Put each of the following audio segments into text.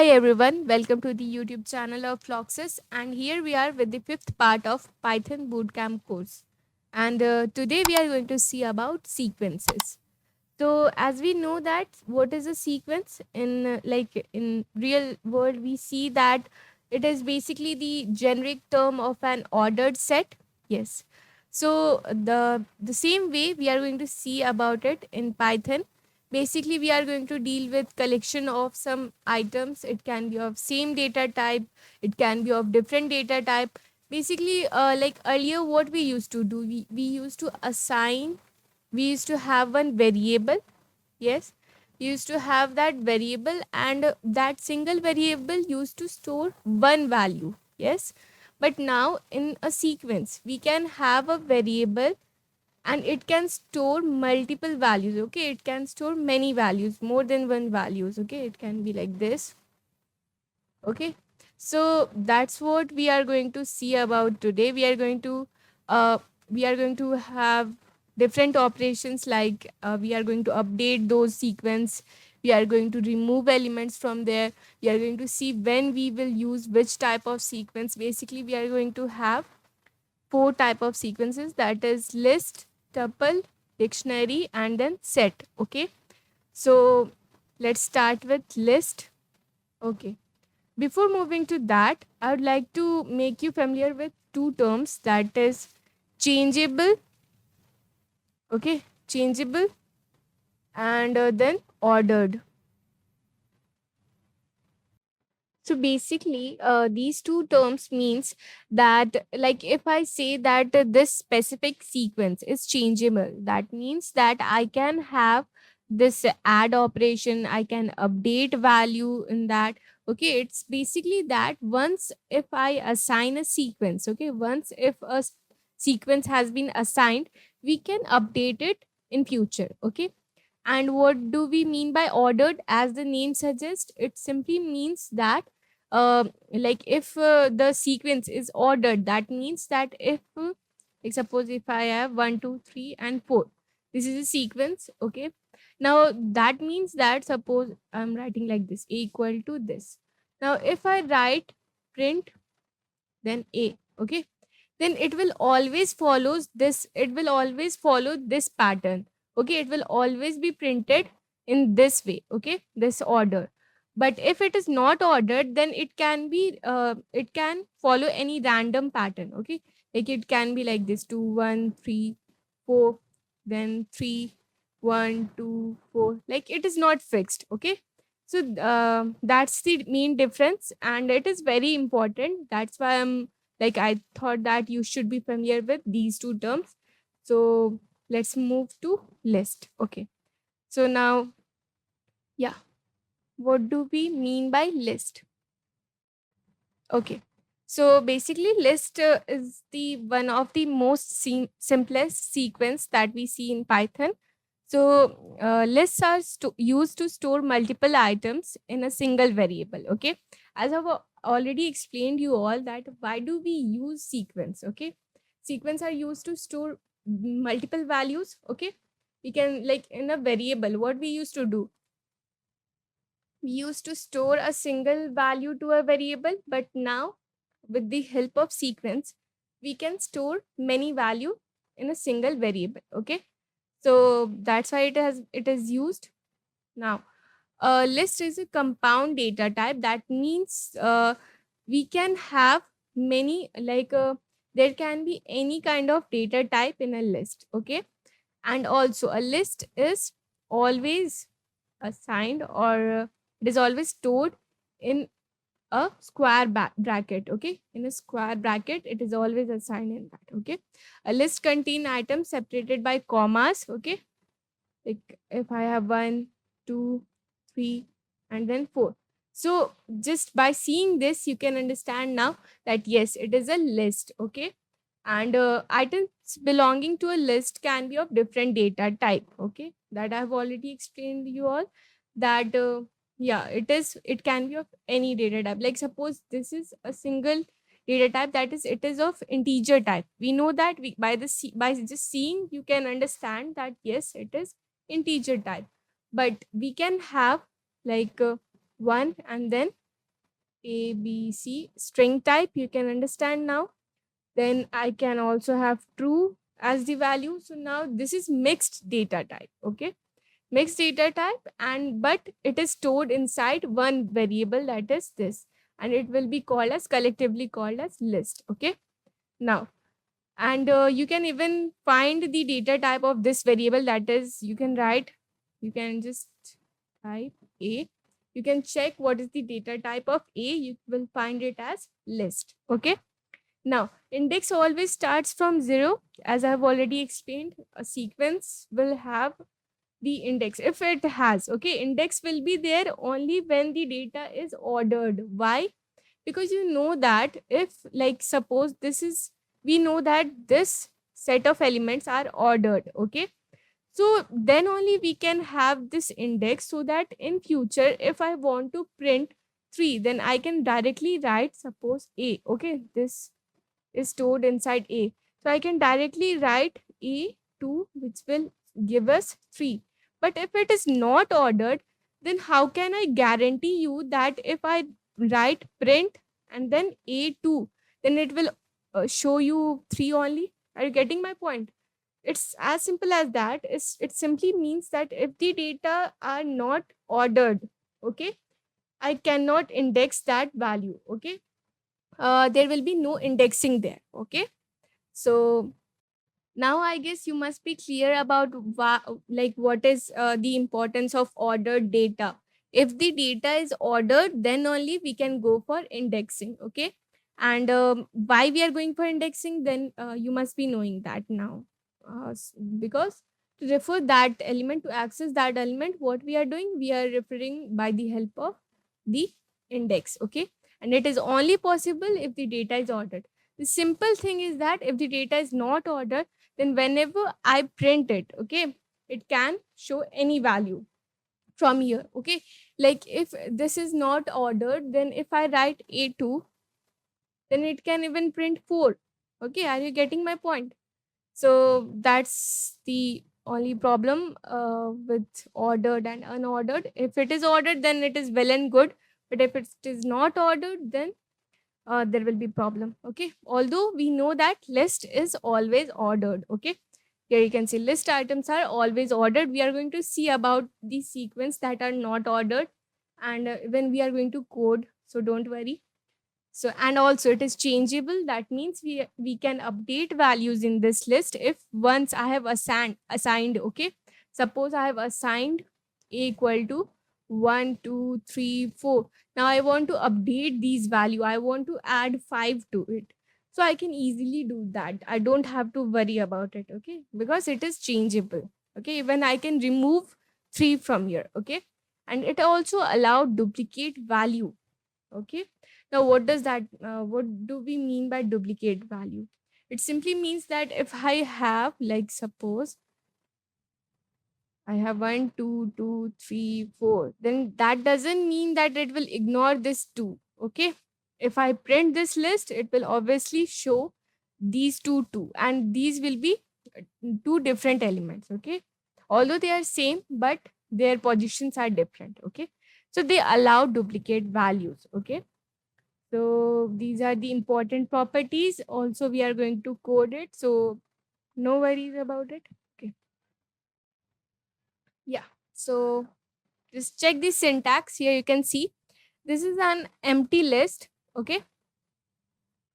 Hi everyone, welcome to the YouTube channel of Floxus, and here we are with the fifth part of Python Bootcamp course. And today we are going to see about sequences. So as we know that what is a sequence in real world, we see that it is basically the generic term of an ordered set. Yes. So the same way we are going to see about it in Python. Basically, we are going to deal with collection of some items. It can be of same data type. It can be of different data type. Basically, like earlier, what we used to do, we used to assign, we used to have one variable. Yes, we used to have that variable, and that single variable used to store one value. Yes, but now in a sequence, we can have a variable and it can store multiple values. Okay, it can store many values, more than one values. Okay, it can be like this. Okay, so that's what we are going to see about today. Uh we are going to have different operations, like we are going to update those sequence, we are going to remove elements from there, we are going to see when we will use which type of sequence. Basically, we are going to have four type of sequences, that is list, tuple, dictionary, and then set. Okay, so let's start with list. Okay, before moving to that, I would like to make you familiar with two terms, that is changeable. Okay, changeable, and then ordered. So basically, these two terms means that, like, if I say that this specific sequence is changeable, that means that I can have this add operation, I can update value in that. Okay, it's basically that once if I assign a sequence, okay, once if sequence has been assigned, we can update it in future. Okay, and what do we mean by ordered? As the name suggests, it simply means that, like, if the sequence is ordered, that means that if, like, suppose if I have 1, 2, 3, and 4, this is a sequence. Okay, now that means that, suppose I'm writing like this, a equal to this. Now, if I write print, then a, okay, then it will always follows this, it will always follow this pattern. Okay, it will always be printed in this way. Okay, this order. But if it is not ordered, then it can be, it can follow any random pattern. Okay, like it can be like this, 2, 1, 3, 4, then 3, 1, 2, 4, like it is not fixed. Okay, so that's the main difference, and it is very important. That's why I thought that you should be familiar with these two terms. So let's move to list. Okay, so now, yeah, what do we mean by list? Okay, so basically list is the one of the most simplest sequence that we see in Python. So lists are used to store multiple items in a single variable. Okay, as I've already explained you all that why do we use sequence. Okay, sequence are used to store multiple values. Okay, we can, like, in a variable, what we used to do, we used to store a single value to a variable, but now with the help of sequence, we can store many value in a single variable. Okay, so that's why it is used. Now, a list is a compound data type. That means we can have many, there can be any kind of data type in a list. Okay, and also a list is always assigned, or it is always stored in a square bracket. Okay, in a square bracket it is always assigned in that. Okay, a list contain items separated by commas. Okay, like if I have 1, 2, 3, and then 4. So just by seeing this, you can understand now that yes, it is a list. Okay, and items belonging to a list can be of different data type. Okay, that I have already explained you all, that yeah, it can be of any data type. Like suppose this is a single data type, that is, it is of integer type. We know that by by just seeing, you can understand that yes, it is integer type. But we can have, like, 1 and then A, B, C, string type, you can understand now. Then I can also have true as the value. So now this is mixed data type. Okay, mixed data type, and but it is stored inside one variable, that is this, and it will be called as, collectively called as, list. Okay, now, and you can even find the data type of this variable, that is, you can write, you can just type A, you can check what is the data type of A, you will find it as list. Okay, now index always starts from 0. As I have already explained, a sequence will have the index if it has. Okay, index will be there only when the data is ordered. Why? Because you know that if, like, suppose this is, we know that this set of elements are ordered. Okay, so then only we can have this index, so that in future if I want to print 3, then I can directly write, suppose A. Okay, this is stored inside A. So I can directly write A2, which will give us 3. But if it is not ordered, then how can I guarantee you that if I write print and then A2, then it will show you 3 only? Are you getting my point? It's as simple as that. It simply means that if the data are not ordered, okay, I cannot index that value. Okay, there will be no indexing there. Okay, so now I guess you must be clear about like what is the importance of ordered data. If the data is ordered, then only we can go for indexing. Okay, and why we are going for indexing, then you must be knowing that now. Because to refer that element, to access that element, what we are doing, we are referring by the help of the index. Okay, and it is only possible if the data is ordered. The simple thing is that if the data is not ordered, then whenever I print it, okay, it can show any value from here. Okay, like if this is not ordered, then if I write A2, then it can even print 4. Okay, are you getting my point? So that's the only problem with ordered and unordered. If it is ordered, then it is well and good, but if it is not ordered, then there will be problem. Okay, although we know that list is always ordered. Okay, here you can see list items are always ordered. We are going to see about the sequence that are not ordered, and when we are going to code, so don't worry. So, and also it is changeable. That means we can update values in this list if once I have assigned. Okay, suppose I have assigned A equal to 1 2 3 4. Now I want to update these value, I want to add 5 to it, so I can easily do that. I don't have to worry about it. Okay, because it is changeable. Okay, even I can remove 3 from here. Okay, and it also allowed duplicate value. Okay, now what does that what do we mean by duplicate value? It simply means that if I have, like, suppose I have 1 2 2 3 4, then that doesn't mean that it will ignore this 2. Okay, if I print this list, it will obviously show these two, and these will be two different elements. Okay, although they are same, but their positions are different. Okay, so they allow duplicate values. Okay, so these are the important properties. Also, we are going to code it, so no worries about it. Okay, yeah. So just check the syntax here. You can see this is an empty list. Okay,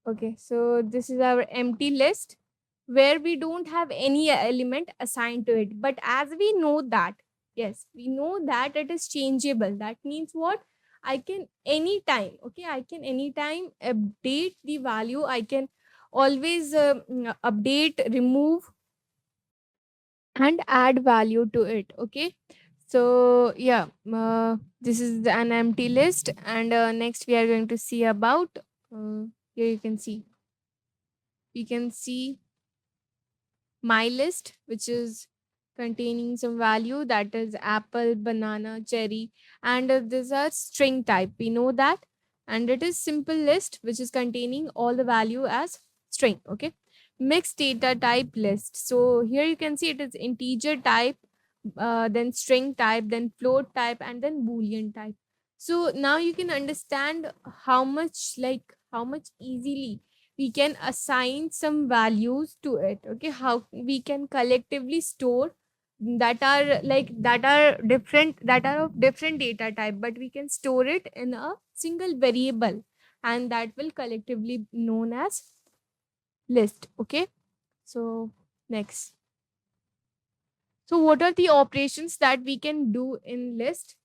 okay. So this is our empty list where we don't have any element assigned to it. But as we know that, yes, we know that it is changeable. That means what? I can anytime, okay, I can anytime update the value. I can always update, remove, and add value to it. Okay, so yeah, this is an empty list, and next we are going to see about here you can see, we can see my list, which is containing some value, that is apple, banana, cherry, and these are string type, we know that. And it is simple list which is containing all the value as string. Okay, mixed data type list. So here you can see it is integer type, then string type, then float type, and then boolean type. So now you can understand how much easily we can assign some values to it. Okay, how we can collectively store that are different, that are of different data type, but we can store it in a single variable, and that will collectively known as list. Okay, so next, so what are the operations that we can do in list?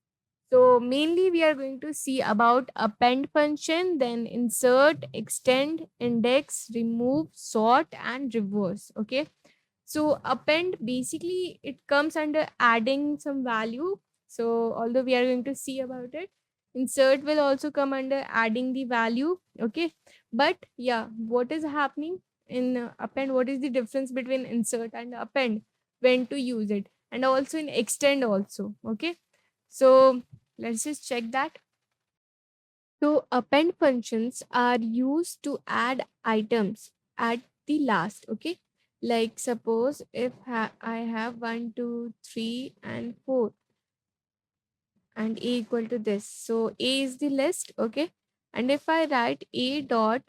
So mainly we are going to see about append function, then insert, extend, index, remove, sort, and reverse. Okay. So append basically it comes under adding some value. So although we are going to see about it, insert will also come under adding the value. Okay. But yeah, what is happening in append? What is the difference between insert and append? When to use it, and also in extend also. Okay. So let's just check that. So append functions are used to add items at the last. Okay. Like suppose if I have 1, 2, 3, and 4, and a equal to this. So a is the list. Okay. And if I write a dot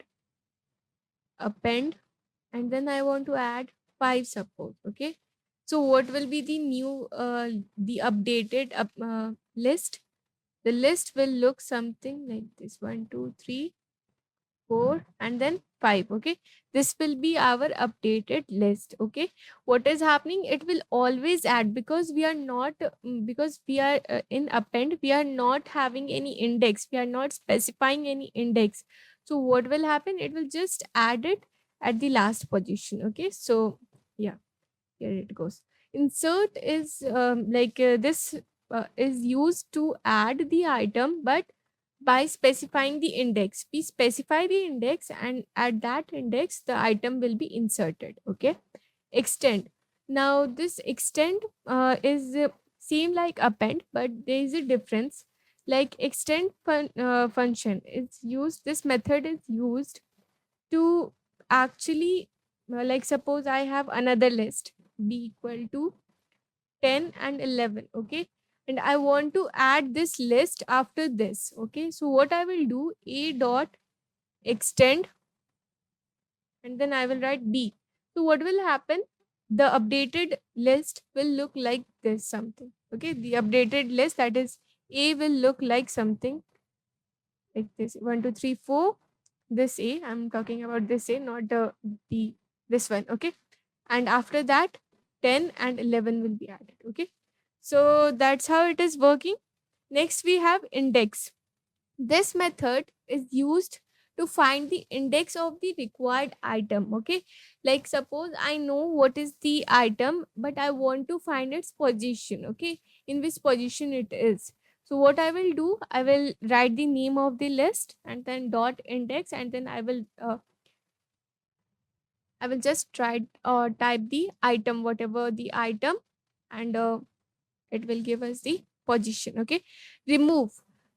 append, and then I want to add 5, suppose. Okay. So what will be the new the updated list? The list will look something like this: 1, 2, 3, 4, and then 5. Okay, this will be our updated list. Okay, what is happening, it will always add, because we are not because we are in append, we are not having any index, we are not specifying any index. So what will happen, it will just add it at the last position. Okay, so yeah, here it goes. Insert is this is used to add the item, but by specifying the index. We specify the index, and at that index the item will be inserted. Okay. Extend, now this extend is same like append, but there is a difference. Like extend function is used, this method is used to actually like suppose I have another list b equal to 10 and 11. Okay, and I want to add this list after this. Okay, so what I will do, a dot extend, and then I will write b. So what will happen, the updated list will look like this something. Okay, the updated list, that is a, will look like something like this: 1, 2, 3, 4. This a, I'm talking about this a, not the this one. Okay, and after that 10 and 11 will be added. Okay, so that's how it is working. Next we have index. This method is used to find the index of the required item. Okay, like suppose I know what is the item, but I want to find its position. Okay, in which position it is. So what I will do, I will write the name of the list and then dot index, and then I will just try type the item, whatever the item, and it will give us the position. Okay, remove.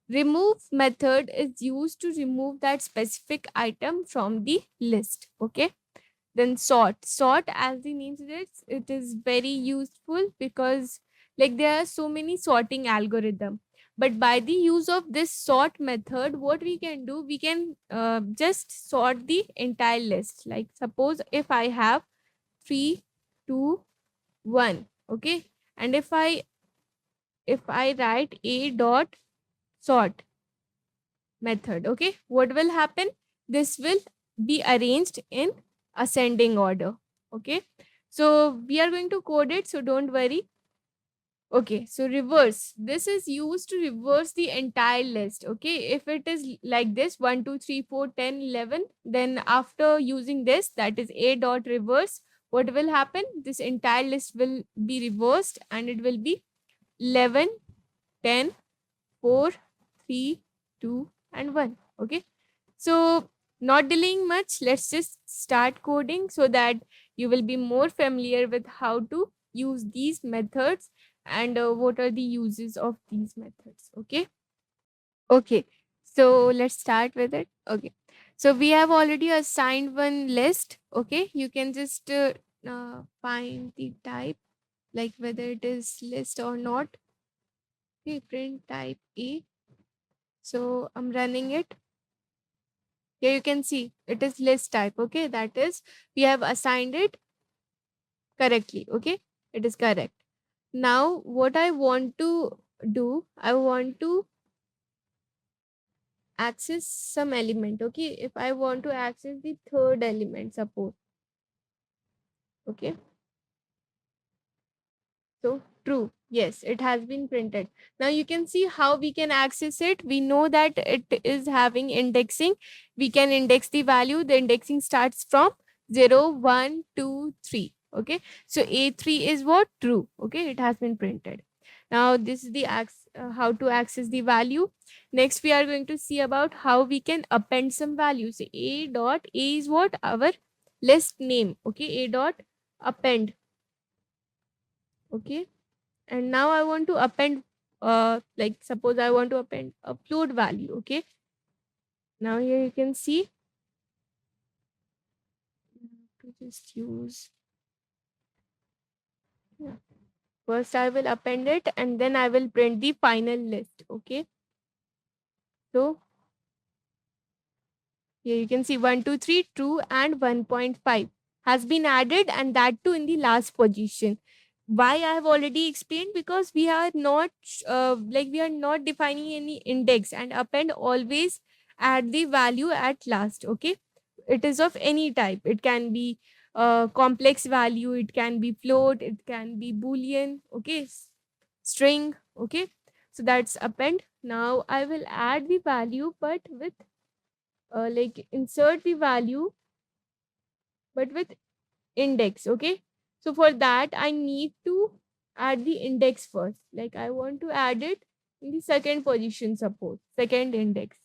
Remove method is used to remove that specific item from the list. Okay, then sort. Sort, as the name suggests, it is very useful because like there are so many sorting algorithm. But by the use of this sort method, what we can do, we can just sort the entire list. Like suppose if I have 3, 2, 1. Okay, and if I write a dot sort method. Okay, what will happen, this will be arranged in ascending order. Okay, so we are going to code it, so don't worry. Okay, so reverse, this is used to reverse the entire list. Okay, if it is like this 1, 2, 3, 4, 10, 11, then after using this, that is a dot reverse, what will happen, this entire list will be reversed, and it will be 11, 10, 4, 3, 2, and 1. Okay, so not delaying much, let's just start coding so that you will be more familiar with how to use these methods, and what are the uses of these methods. Okay, okay, so let's start with it. Okay, so we have already assigned one list. Okay, you can just find the type, like whether it is list or not. Okay, print type a. So I'm running it. Here you can see it is list type. Okay, that is we have assigned it correctly. Okay, it is correct. Now what I want to do, I want to access some element. Okay, if I want to access the third element, suppose. Okay, so true. Yes, it has been printed. Now you can see how we can access it. We know that it is having indexing. We can index the value. The indexing starts from 0, 1, 2, 3. Okay. So A3 is what? True. Okay. It has been printed. Now this is the how to access the value. Next we are going to see about how we can append some values. A dot A is what? Our list name. Okay. A dot append. Okay, and now I want to append, like suppose I want to append a float value. Okay, now here you can see to just use, yeah. First I will append it and then I will print the final list. Okay, so here you can see 1 2 3 true and 1.5 has been added, and that too in the last position. Why I have already explained, because we are not we are not defining any index, and append always add the value at last. Okay, it is of any type. It can be complex value, it can be float, it can be boolean. Okay, string. Okay, so that's append. Now I will add the value, but with insert the value but with index. Okay, so for that I need to add the index first. Like I want to add it in the second position, suppose second index.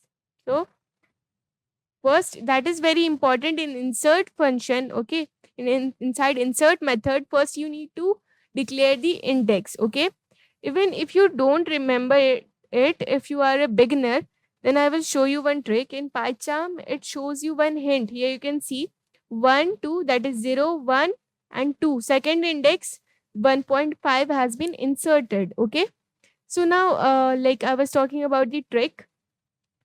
So first, that is very important in insert function. Okay, inside insert method, first you need to declare the index. Okay, even if you don't remember it, if you are a beginner, then I will show you one trick in PyCharm. It shows you one hint. Here you can see 1 2, that is 0 1 and 2, second index 1.5 has been inserted. Okay, so now like I was talking about the trick.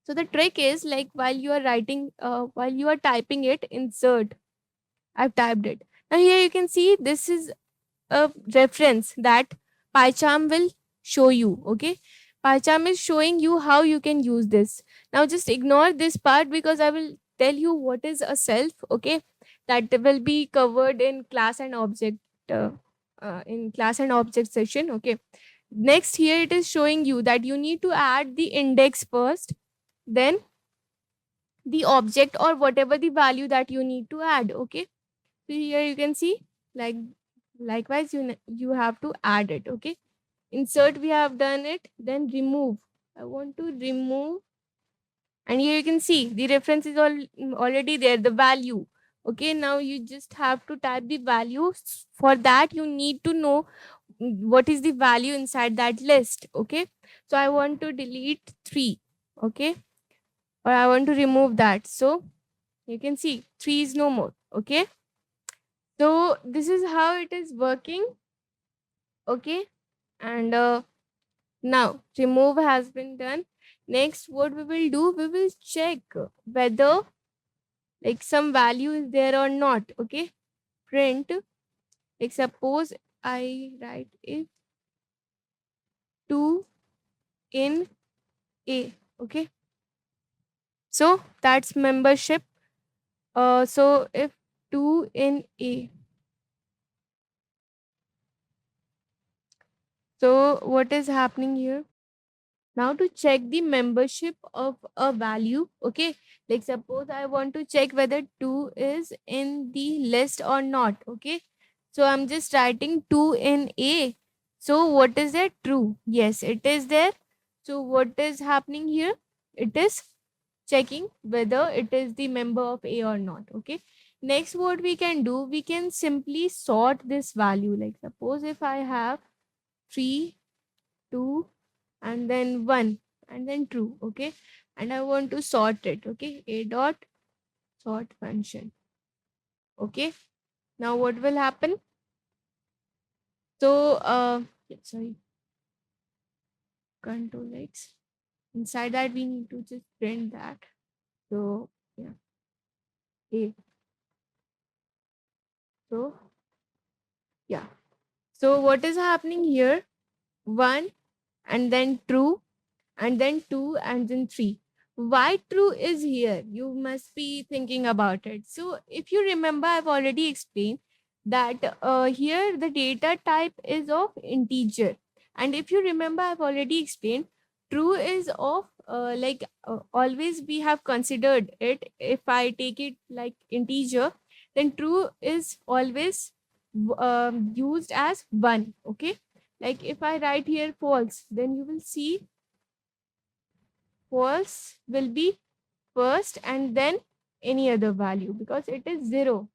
So the trick is, like, while you are writing, while you are typing it, insert. I've typed it. Now here you can see this is a reference that PyCharm will show you. Okay, PyCharm is showing you how you can use this. Now just ignore this part because I will tell you what is a self. Okay, that will be covered in class and object, uh, in class and object session. Okay, next here it is showing you that you need to add the index first, then the object or whatever the value that you need to add. Okay, so here you can see, like, likewise you have to add it. Okay, insert we have done it, then remove. I want to remove, and here you can see the reference is already there, the value. Okay, now you just have to type the value. For that you need to know what is the value inside that list. Okay, so I want to delete 3. Okay, or I want to remove that. So you can see 3 is no more. Okay, so this is how it is working. Okay, and now remove has been done. Next what we will do, we will check whether like some value is there or not. Okay, print, like suppose I write it 2 in A. Okay, so that's membership. So if 2 in A, so what is happening here? Now to check the membership of a value. Okay, like suppose I want to check whether 2 is in the list or not. Okay, so I'm just writing 2 in A. So what is that? True. Yes, it is there. So what is happening here? It is checking whether it is the member of A or not. Okay, next what we can do, we can simply sort this value. Like suppose if I have 3 2 and then 1 and then true. Okay, and I want to sort it. Okay, a dot sort function. Okay, now what will happen? So yeah, sorry, control X. inside that we need to just print that. So yeah, a. So yeah. So what is happening here? 1 and then true and then 2 and then 3. Why true is here? You must be thinking about it. So if you remember, I've already explained that here the data type is of integer. And if you remember, I've already explained true is of always we have considered it. If I take it like integer, then true is always used as 1. Okay, like if I write here false, then you will see false will be first and then any other value because it is 0.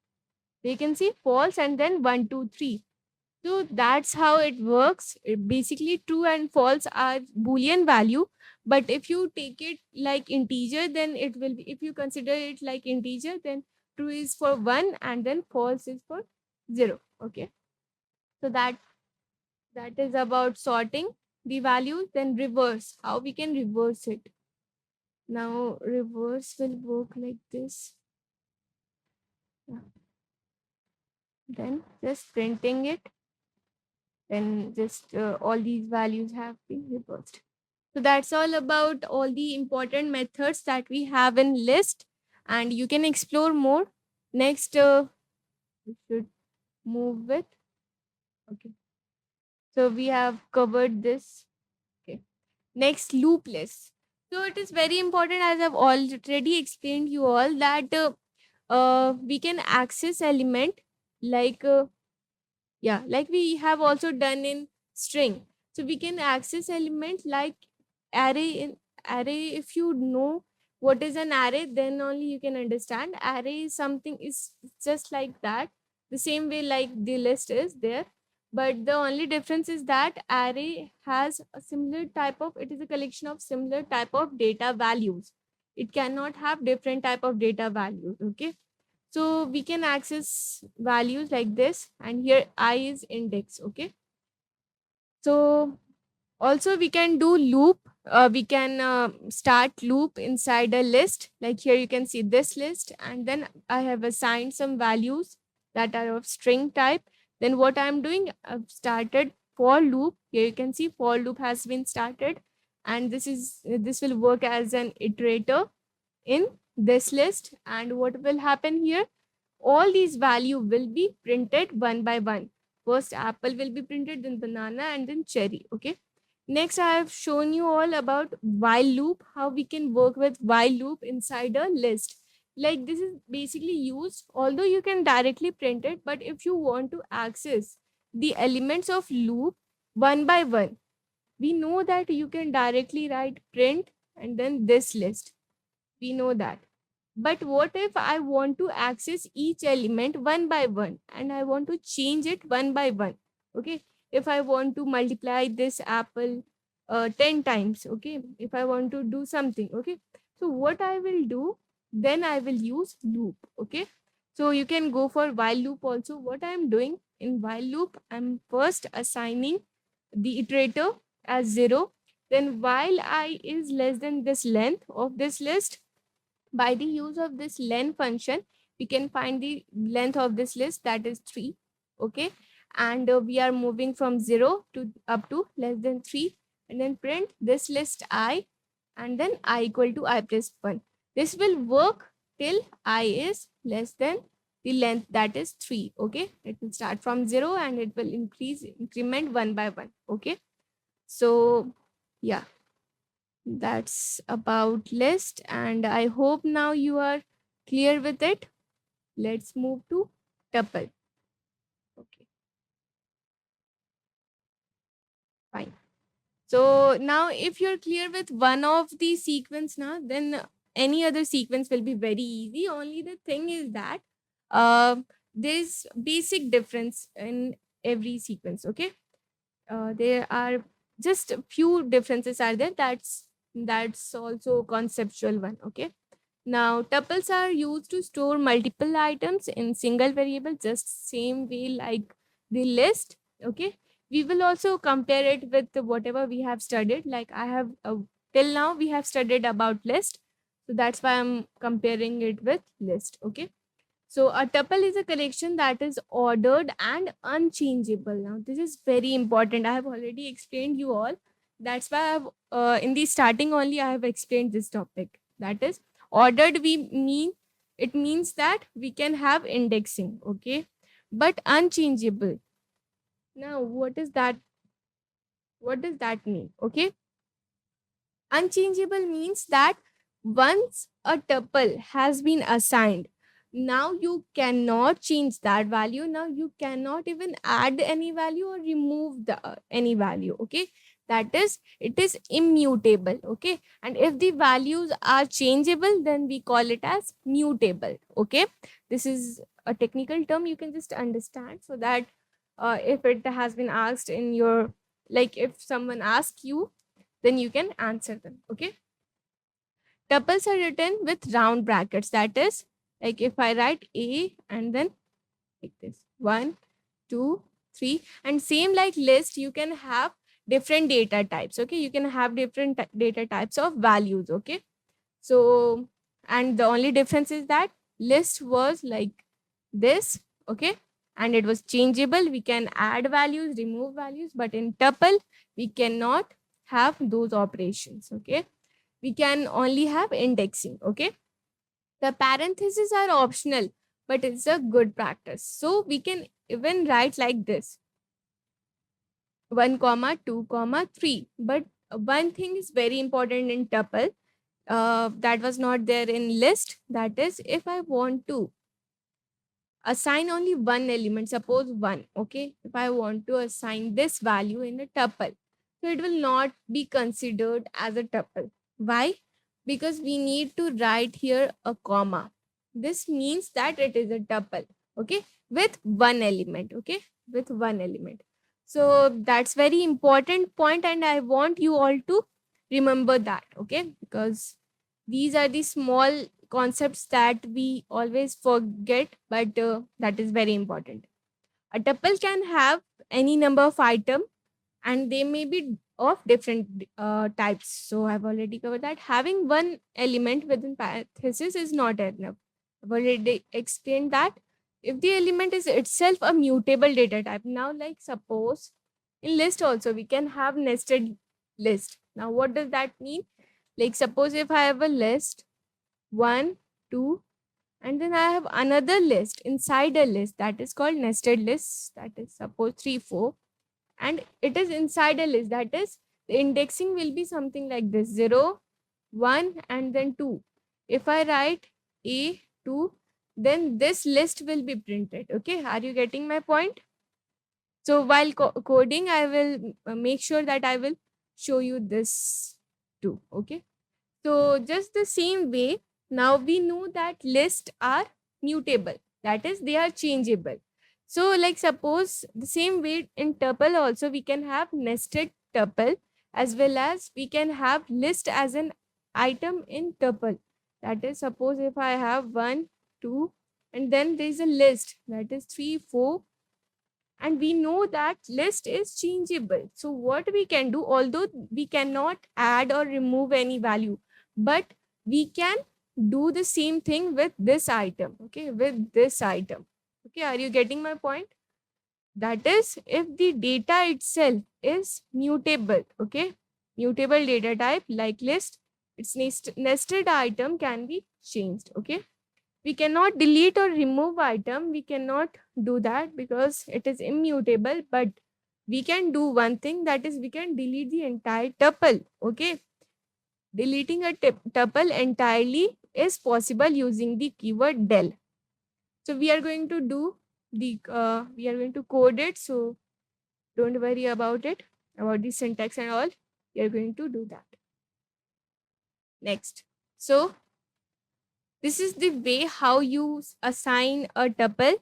So you can see false and then 1, 2, 3. So that's how it works. Basically, true and false are Boolean value. But if you take it like integer, then it will be, if you consider it like integer, then true is for 1 and then false is for 0. Okay. So that is about sorting the values. Then reverse, how we can reverse it. Now reverse will work like this. Yeah. Then just printing it, then just all these values have been reversed. So that's all about all the important methods that we have in list, and you can explore more. Next, we should move with. Okay. So we have covered this. Okay. Next, loop list. So it is very important, as I've already explained you all, that we can access element like like we have also done in string. So we can access element like array. In array, if you know what is an array, then only you can understand array is something is just like that, the same way like the list is there, but the only difference is that array has a similar type of, it is a collection of similar type of data values. It cannot have different type of data values. Okay, so we can access values like this, and here I is index. Okay, so also we can do loop. We can start loop inside a list. Like here you can see this list, and then I have assigned some values that are of string type. Then what I'm doing, I've started for loop. Here you can see for loop has been started, and this will work as an iterator in this list. And what will happen here, all these value will be printed one by one. First apple will be printed, then banana, and then cherry. Okay, next I have shown you all about while loop, how we can work with while loop inside a list. Like this is basically used, although you can directly print it, but if you want to access the elements of loop one by one, we know that you can directly write print and then this list. We know that. But what if I want to access each element one by one and I want to change it one by one? Okay. If I want to multiply this apple 10 times, okay. If I want to do something, okay. So what I will do, then I will use loop. Okay. So you can go for while loop also. What I'm doing in while loop, I'm first assigning the iterator as 0. Then while I is less than this length of this list, by the use of this len function, we can find the length of this list, that is 3. Okay, and we are moving from 0 to up to less than 3, and then print this list I, and then I equal to I plus 1. This will work till I is less than the length, that is 3. Okay, it will start from 0 and it will increment one by one. Okay, so yeah, that's about list, and I hope now you are clear with it. Let's move to tuple. Okay, fine. So now if you're clear with one of the sequence now, then any other sequence will be very easy. Only the thing is that uh, there's basic difference in every sequence. Okay, there are just a few differences are there. That's also conceptual one. Okay, now, tuples are used to store multiple items in single variable, just same way like the list. Okay, we will also compare it with whatever we have studied. Like I have Till now we have studied about list, so that's why I'm comparing it with list. Okay, so a tuple is a collection that is ordered and unchangeable. Now this is very important. I have already explained you all. That's why I've in the starting only I have explained this topic. That is ordered. We mean it means that we can have indexing. Okay, but unchangeable. Now what is that? What does that mean? Okay, unchangeable means that once a tuple has been assigned, now you cannot change that value. Now you cannot even add any value or remove any value. Okay, that is, it is immutable. Okay, and if the values are changeable, then we call it as mutable. Okay, this is a technical term you can just understand, so that if it has been asked in your, like if someone asks you, then you can answer them. Okay. Tuples are written with round brackets. That is, like if I write A and then like this, 1, 2, 3, and same like list, you can have different data types. Okay. You can have different data types of values. Okay. So, and the only difference is that list was like this. Okay. And it was changeable. We can add values, remove values, but in tuple, we cannot have those operations. Okay, we can only have indexing. Okay, the parentheses are optional, but it's a good practice. So we can even write like this, 1 comma 2 comma 3. But one thing is very important in tuple, that was not there in list. That is, if I want to assign only one element, suppose 1. Okay, if I want to assign this value in a tuple, so it will not be considered as a tuple. Why? Because we need to write here a comma. This means that it is a tuple. Okay, with one element. Okay, with one element. So that's very important point, and I want you all to remember that. Okay, because these are the small concepts that we always forget, but that is very important. A tuple can have any number of items, and they may be of different types. So I've already covered that. Having one element within parenthesis is not enough. I've already explained that. If the element is itself a mutable data type, now like suppose in list also we can have nested list. Now what does that mean? Like suppose if I have a list 1, 2, and then I have another list inside a list, that is called nested list. That is suppose 3, 4, and it is inside a list. That is, the indexing will be something like this, 0, 1, and then 2. If I write A2, then this list will be printed. Okay, are you getting my point? So while coding, I will make sure that I will show you this too. Okay. So just the same way, now we know that lists are mutable. That is, they are changeable. So like suppose the same way in tuple also we can have nested tuple, as well as we can have list as an item in tuple. That is, suppose if I have 1, 2, and then there is a list, that is 3, 4, and we know that list is changeable. So what we can do, although we cannot add or remove any value, but we can do the same thing with this item. Okay, with this item. Okay, are you getting my point? That is, if the data itself is mutable. Okay, mutable data type like list, its nested item can be changed. Okay, we cannot delete or remove item. We cannot do that because it is immutable, but we can do one thing, that is we can delete the entire tuple. Okay, deleting a tuple entirely is possible using the keyword del. So we are going to do the we are going to code it, so don't worry about it, about the syntax and all. We are going to do that next. So this is the way how you assign a tuple.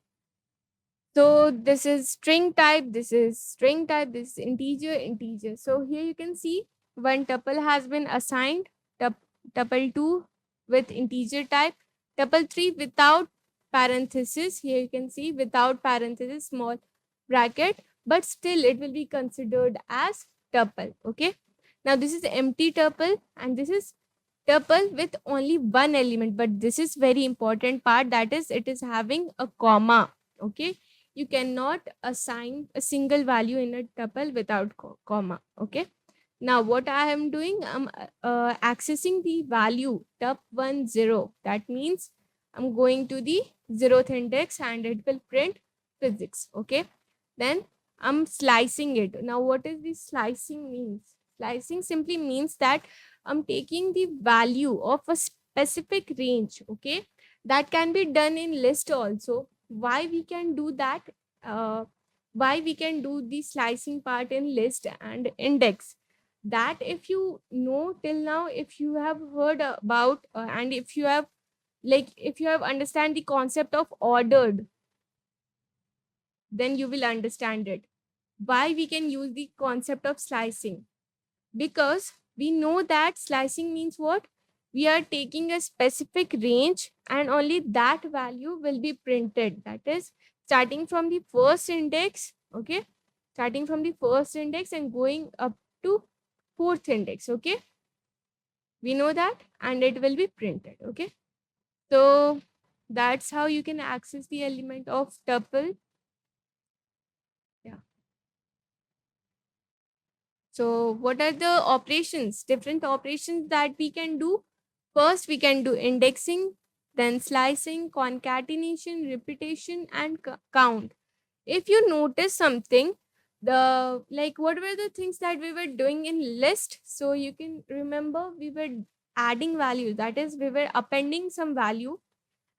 So this is string type, this is string type, this is integer, integer. So here you can see one tuple has been assigned, tuple 2 with integer type, tuple 3 without parenthesis. Here you can see without parenthesis, small bracket, but still it will be considered as tuple. Okay. Now this is empty tuple and this is tuple with only one element, but this is very important part, that is it is having a comma. Okay, you cannot assign a single value in a tuple without comma. Okay, now what I am doing, I'm accessing the value tup10. That means I'm going to the 0th index and it will print physics. Okay, then I'm slicing it. Now what is the slicing means? Slicing simply means that I'm taking the value of a specific range. Okay, that can be done in list also. Why we can do that? uh, why we can do the slicing part in list and index, that if you know till now, if you have heard about and if you have, like if you have understand the concept of ordered, then you will understand it. Why we can use the concept of slicing? Because we know that slicing means what? We are taking a specific range and only that value will be printed. That is starting from the first index. Okay, starting from the first index and going up to fourth index. Okay, we know that, and it will be printed. Okay, so that's how you can access the element of tuple. Yeah. So what are the operations, different operations that we can do? First we can do indexing, then slicing, concatenation, repetition, and count. If you notice something, the like what were the things that we were doing in list, so you can remember we were adding value, that is we were appending some value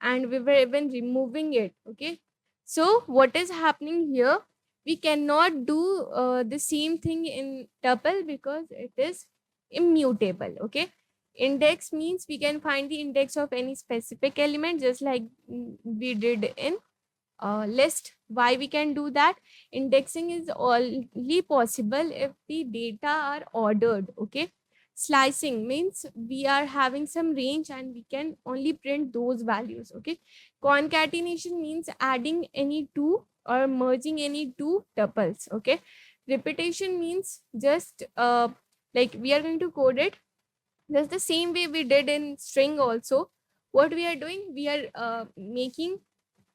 and we were even removing it. Okay, so what is happening here, we cannot do the same thing in tuple because it is immutable. Okay, index means we can find the index of any specific element, just like we did in list. Why we can do that? Indexing is only possible if the data are ordered. Okay, slicing means we are having some range and we can only print those values. Okay, concatenation means adding any two or merging any two tuples. Okay, repetition means just like we are going to code it just the same way we did in string also. What we are doing, we are making,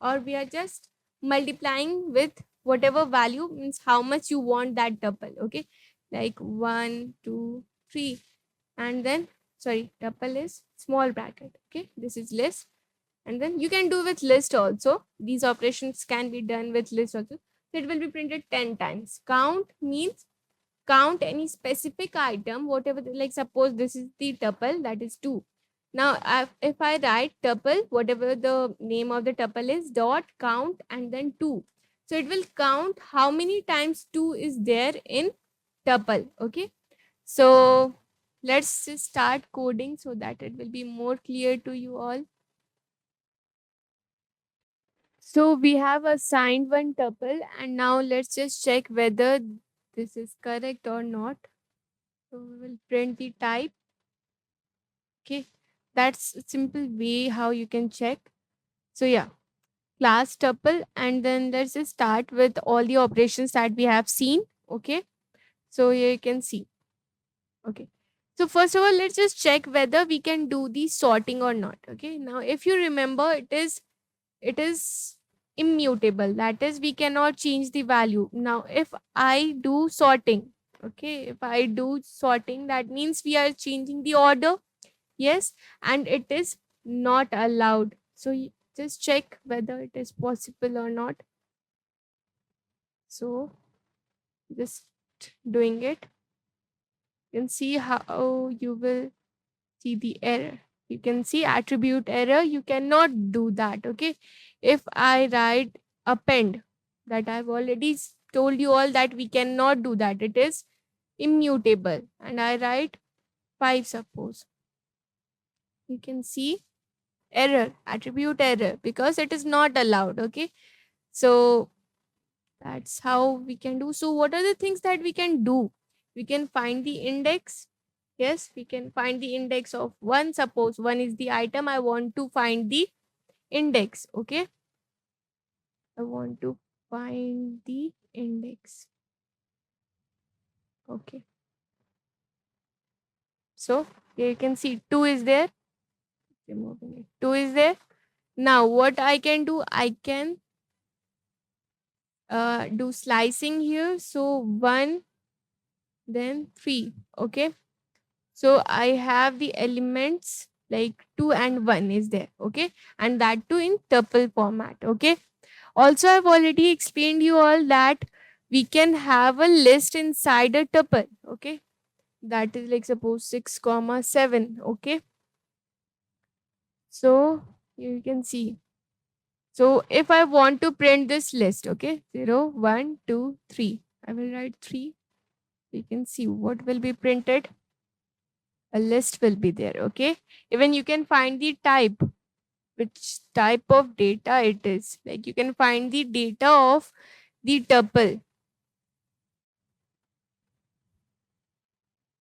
or we are just multiplying with whatever value, means how much you want that tuple. Okay, like 1 2 3, and then sorry, tuple is small bracket. Okay, this is list, and then you can do with list also. These operations can be done with list also. So it will be printed 10 times. Count means count any specific item, whatever, like suppose this is the tuple, that is 2. Now if I write tuple, whatever the name of the tuple is, dot count and then 2, so it will count how many times 2 is there in tuple. Okay, so let's just start coding so that it will be more clear to you all. So we have assigned one tuple and now let's just check whether this is correct or not. So we will print the type. Okay, that's a simple way how you can check. So yeah, class tuple, and then let's just start with all the operations that we have seen. Okay, so here you can see. Okay, so first of all, let's just check whether we can do the sorting or not. Okay, now if you remember, it is immutable. That is, we cannot change the value. Now, if I do sorting, okay, if I do sorting, that means we are changing the order. Yes, and it is not allowed. So just check whether it is possible or not. So just doing it, you can see how you will see the error. You can see attribute error, you cannot do that. Okay, if I write append, that I've already told you all that we cannot do that, it is immutable, and I write 5, suppose, you can see error, attribute error, because it is not allowed. Okay, so that's how we can do. So what are the things that we can do? We can find the index. Yes, we can find the index of 1. Suppose 1 is the item, I want to find the index. Okay, I want to find the index. Okay, So here you can see 2 is there. Removing it. 2 is there. Now what I can do, I can do slicing here. So 1, then 3. Okay. So I have the elements like 2 and 1 is there. Okay. And that too in tuple format. Okay. Also, I've already explained you all that we can have a list inside a tuple. Okay. That is like suppose 6 comma 7. Okay. So you can see. So if I want to print this list, okay, 0, 1, 2, 3. I will write 3. You can see what will be printed. A list will be there. Okay. Even you can find the type, which type of data it is. Like you can find the data of the tuple.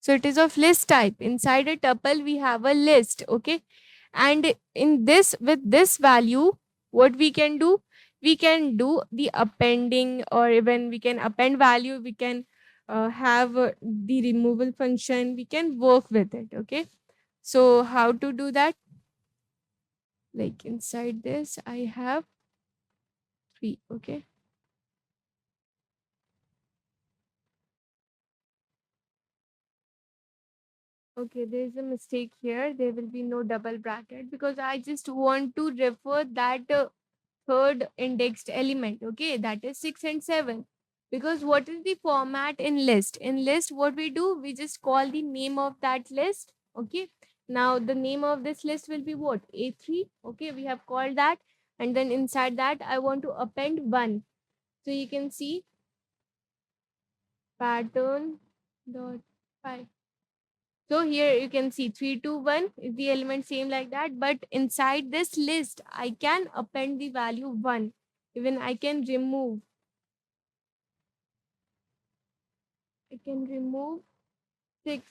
So it is of list type. Inside a tuple, we have a list. Okay. And in this, with this value, what we can do? We can do the appending, or even we can append value. We can have the removal function. We can work with it. Okay. So how to do that? Like inside this, I have 3. Okay. Okay, there is a mistake here. There will be no double bracket because I just want to refer that third indexed element. Okay, that is 6 and 7. Because what is the format in list? In list, what we do, we just call the name of that list. Okay, now the name of this list will be what? A3. Okay, we have called that. And then inside that, I want to append 1. So you can see pattern dot 5. So here you can see 3, 2, 1 is the element same like that. But inside this list, I can append the value 1. Even I can remove. I can remove 6.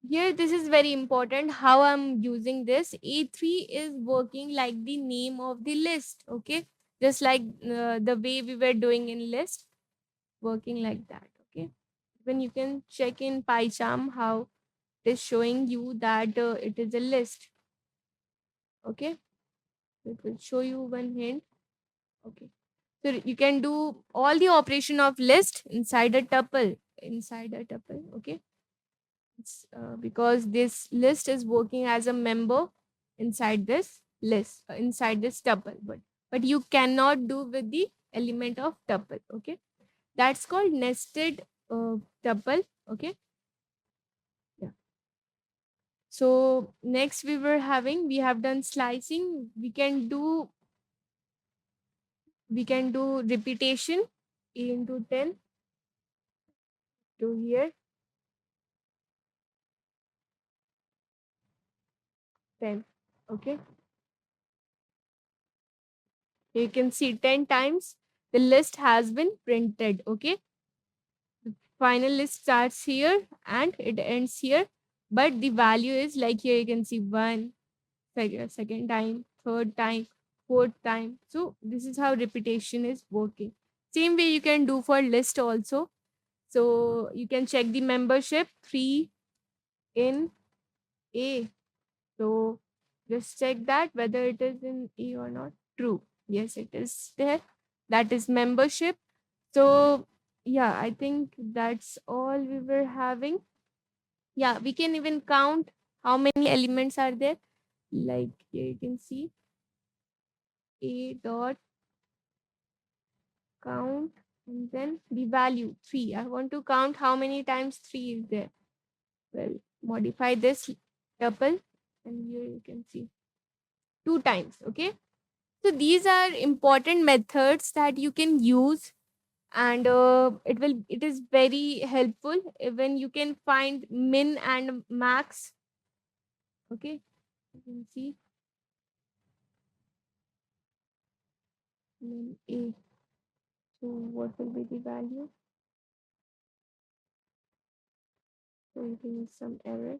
Here, this is very important how I'm using this. A3 is working like the name of the list. Okay. Just like the way we were doing in list, working like that. Okay. When you can check in PyCharm how it is showing you that it is a list. Okay. It will show you one hint. Okay. So you can do all the operation of list inside a tuple. Inside a tuple. Okay. Because this list is working as a member inside this list, inside this tuple. But you cannot do with the element of tuple. Okay. That's called nested tuple. Okay. Yeah. So next we have done slicing. We can do repetition. A into 10 to here 10. Okay. You can see 10 times the list has been printed. Okay. The final list starts here and it ends here. But the value is like here you can see one, second time, third time, fourth time. So this is how repetition is working. Same way you can do for list also. So you can check the membership 3 in A. So just check that whether it is in A or not. True. Yes, it is there. That is membership. So yeah, I think that's all we were having. Yeah, we can even count how many elements are there. Like here you can see A dot count and then the value 3. I want to count how many times 3 is there. Well, modify this tuple and here you can see 2 times. Okay. So these are important methods that you can use, and it is very helpful when you can find min and max. Okay, you can see min a. So what will be the value? So it is some error.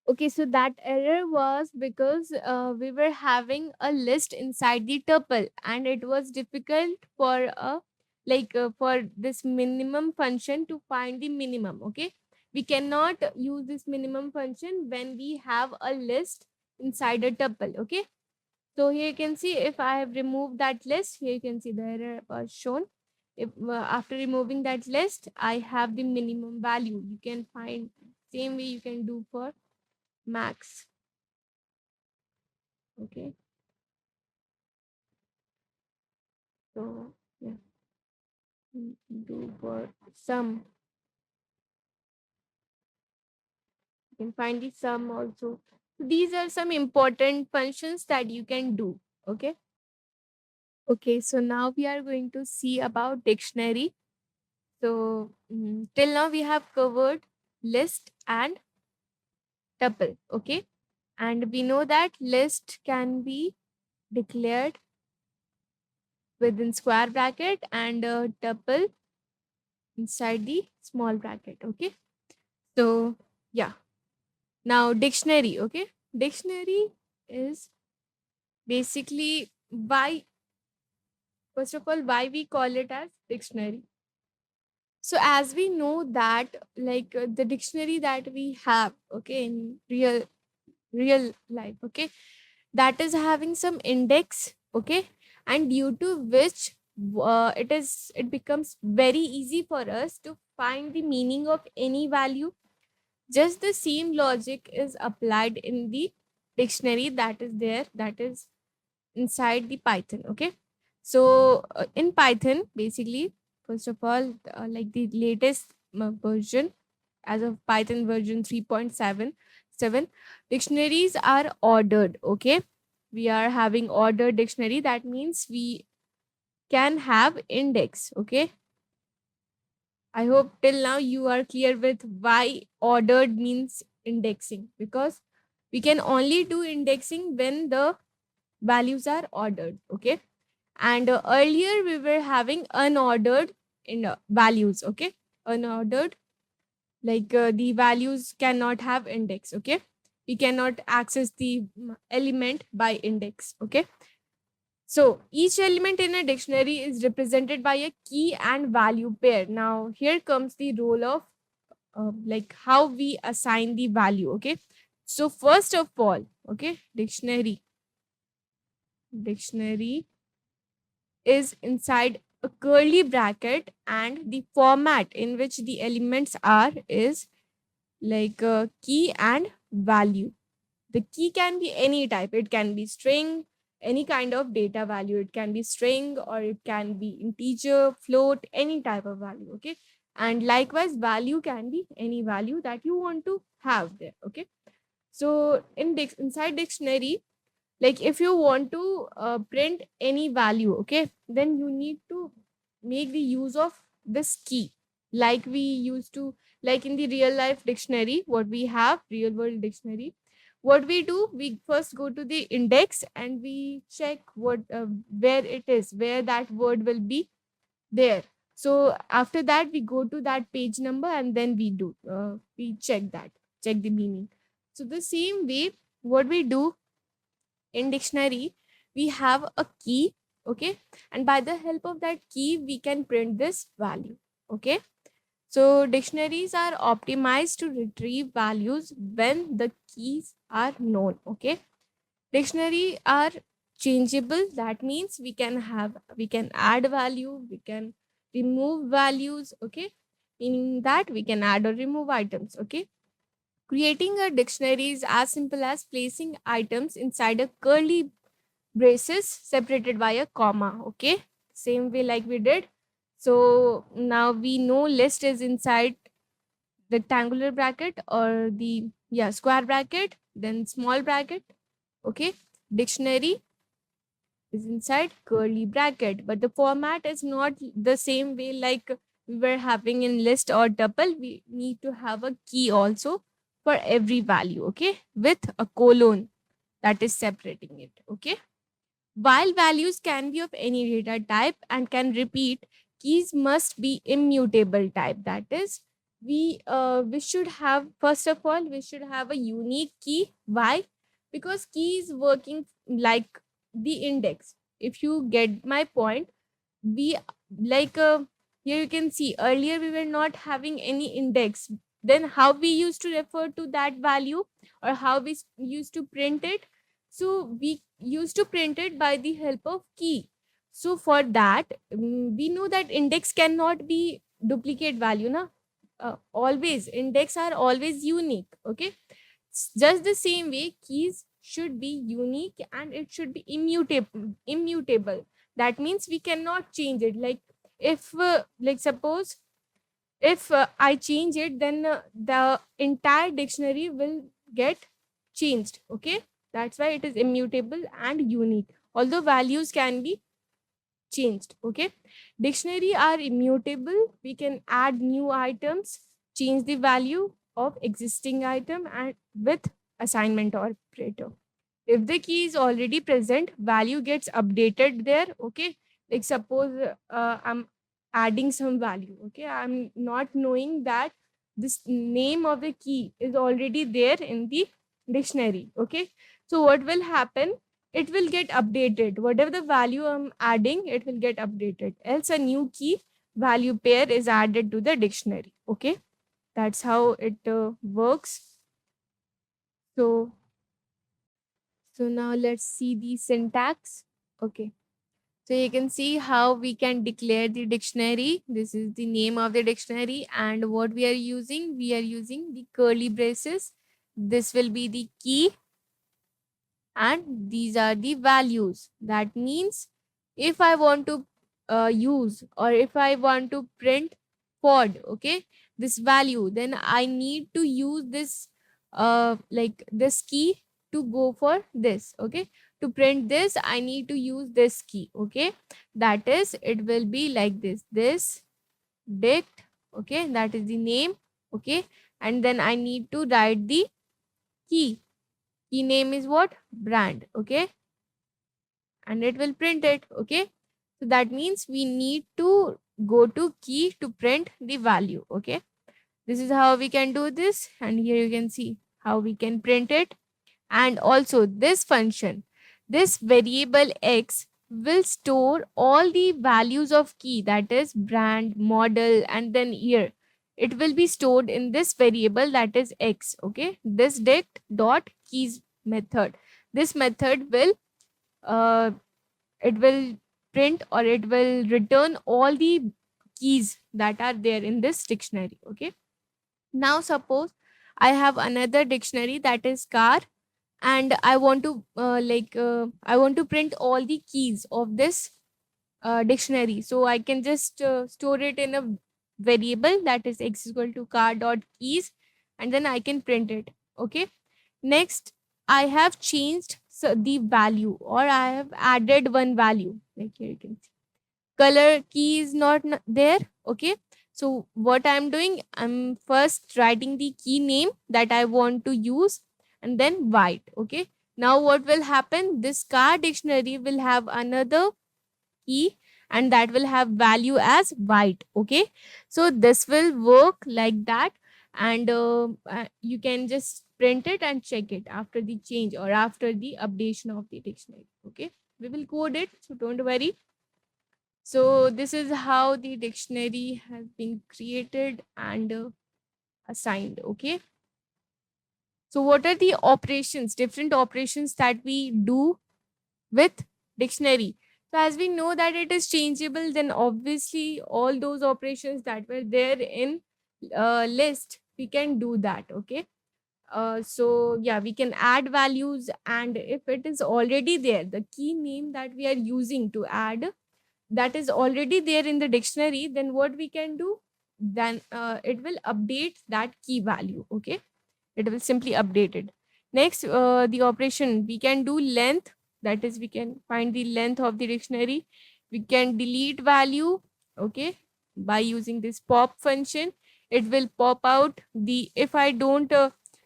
Okay, so that error was because we were having a list inside the tuple, and it was difficult for a for this minimum function to find the minimum. Okay, We cannot use this minimum function when we have a list inside a tuple. Okay. So here you can see if I have removed that list, here you can see the error was shown. If after removing that list, I have the minimum value. You can find same way you can do for max. Okay. So yeah, do for sum. You can find the sum also. So these are some important functions that you can do. Okay. Okay. So now we are going to see about dictionary. So till now we have covered list and tuple. Okay. And we know that list can be declared within square bracket and tuple inside the small bracket. Okay. So yeah. Now dictionary. Okay. Dictionary is basically why, first of all, why we call it as dictionary. So as we know that the dictionary that we have, okay, in real life, okay, that is having some index, okay, and due to which it becomes very easy for us to find the meaning of any value. Just the same logic is applied in the dictionary that is there, that is inside the Python. Okay. So in Python, basically, first of all, the latest version, as of Python version 3.7, dictionaries are ordered. Okay. We are having ordered dictionary. That means we can have index. Okay. I hope till now you are clear with why ordered means indexing, because we can only do indexing when the values are ordered. Okay. And earlier we were having unordered in values. Okay. Unordered, the values cannot have index. Okay. We cannot access the element by index. Okay. So each element in a dictionary is represented by a key and value pair. Now here comes the role of how we assign the value. Okay. So first of all, okay, dictionary is inside a curly bracket, and the format in which the elements are is key and value. The key can be any type. It can be string, any kind of data value. It can be string or it can be integer, float, any type of value. Okay. And likewise, value can be any value that you want to have there. Okay. So inside dictionary, if you want to print any value, okay, then you need to make the use of this key, like we used to, like in the real life dictionary, what we have, real world dictionary, what we do, we first go to the index and we check what where it is, where that word will be there. So after that we go to that page number and then we check the meaning. So the same way, what we do in dictionary, we have a key. Okay. And by the help of that key we can print this value. Okay. So dictionaries are optimized to retrieve values when the keys are known. Okay. Dictionary are changeable. That means we can add value, we can remove values. Okay. Meaning that we can add or remove items. Okay. Creating a dictionary is as simple as placing items inside a curly braces separated by a comma. Okay. Same way like we did. So now we know list is inside rectangular bracket or the, yeah, square bracket, then small bracket. Okay. Dictionary is inside curly bracket, but the format is not the same way like we were having in list or tuple. We need to have a key also for every value. Okay. With a colon that is separating it. Okay. While values can be of any data type and can repeat, keys must be immutable type. That is, we should have, first of all, we should have a unique key. Why? Because key is working like the index. If you get my point, we like here you can see earlier we were not having any index. Then how we used to refer to that value, or how we used to print it? So we used to print it by the help of key. So for that, we know that index cannot be duplicate value, na. Always index are always unique. Okay, just the same way, keys should be unique and it should be immutable. That means we cannot change it. Like, if like suppose, if I change it, then the entire dictionary will get changed. Okay, that's why it is immutable and unique, although values can be changed. Okay, dictionary are immutable. We can add new items, change the value of existing item, and with assignment operator. If the key is already present, value gets updated there. Okay, like suppose I'm adding some value. Okay, I'm not knowing that this name of the key is already there in the dictionary. Okay, so what will happen? It will get updated. Whatever the value I'm adding, it will get updated. Else a new key value pair is added to the dictionary. Okay, that's how it works. So so now let's see the syntax. Okay, so you can see how we can declare the dictionary. This is the name of the dictionary, and what we are using, we are using the curly braces. This will be the key, and these are the values. That means if I want to use, or if I want to print pod, okay, this value, then I need to use this like this key to go for this. Okay, to print this I need to use this key. Okay, that is, it will be like this dict. Okay, that is the name. Okay, and then I need to write the key name is what? Brand. Okay, and it will print it. Okay, so that means we need to go to key to print the value. Okay, this is how we can do this, and here you can see how we can print it. And also this function, this variable x will store all the values of key, that is brand, model, and then year. It will be stored in this variable, that is x. Okay, this dict dot keys method, this method uh, will print, or it will return all the keys that are there in this dictionary. Okay, now suppose I have another dictionary, that is car, and I want to I want to print all the keys of this dictionary. So I can just store it in a variable, that is x is equal to car dot keys, and then I can print it. Okay, next I have changed the value, or I have added one value. Like here you can see color key is not there. Okay, so what I'm doing, I'm first writing the key name that I want to use, and then white. Okay, now what will happen, this car dictionary will have another key, and that will have value as white. Okay, so this will work like that, and you can just print it and check it after the change, or after the updation of the dictionary. Okay, we will code it, so don't worry. So this is how the dictionary has been created and assigned. Okay, so what are the operations, different operations that we do with dictionary? So as we know that it is changeable, then obviously all those operations that were there in list, we can do that. Okay, so yeah, we can add values, and if it is already there, the key name that we are using to add, that is already there in the dictionary, then what we can do, then it will update that key value. Okay, it will simply update it. Next, the operation, we can do length, that is, we can find the length of the dictionary. We can delete value. Okay, by using this pop function, it will pop out the, if I don't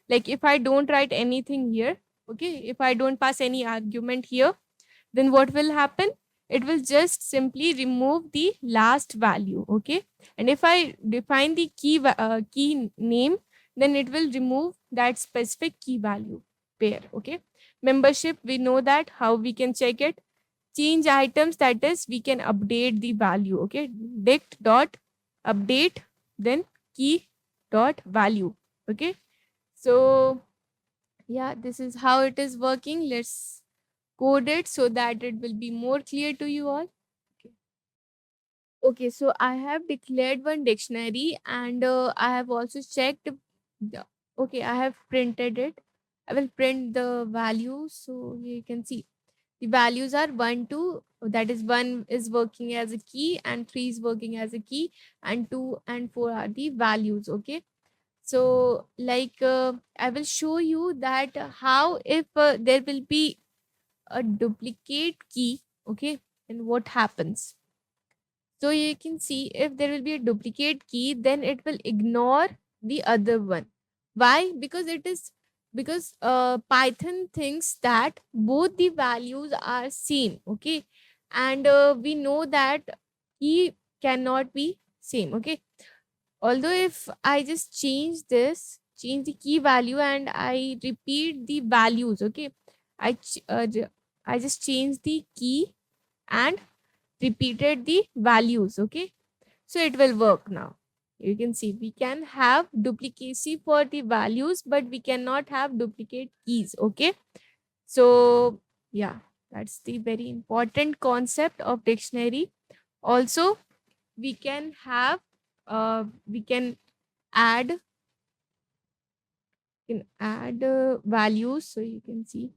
if I don't write anything here. Okay, if I don't pass any argument here, then what will happen, it will just simply remove the last value. Okay, and if I define the key name, then it will remove that specific key value pair. Okay, membership, we know that how we can check it. Change items, that is, we can update the value. Okay, dict dot update, then key dot value. Okay, so yeah, this is how it is working. Let's code it so that it will be more clear to you all. Okay. Okay, so I have declared one dictionary and I have also checked the, okay, I have printed it. I will print the values so you can see the values are 1 2, that is 1 is working as a key and 3 is working as a key and 2 and 4 are the values. Okay, so like I will show you that how if there will be a duplicate key. Okay, and what happens. So you can see if there will be a duplicate key, then it will ignore the other one. Why? Because it is because Python thinks that both the values are same. Okay, and we know that key cannot be same. Okay, although if I just change the key value and I repeat the values. Okay, I just change the key and repeated the values. Okay, so it will work now. You can see we can have duplicacy for the values, but we cannot have duplicate keys. Okay, so yeah, that's the very important concept of dictionary. Also, we can have we can add values. So you can see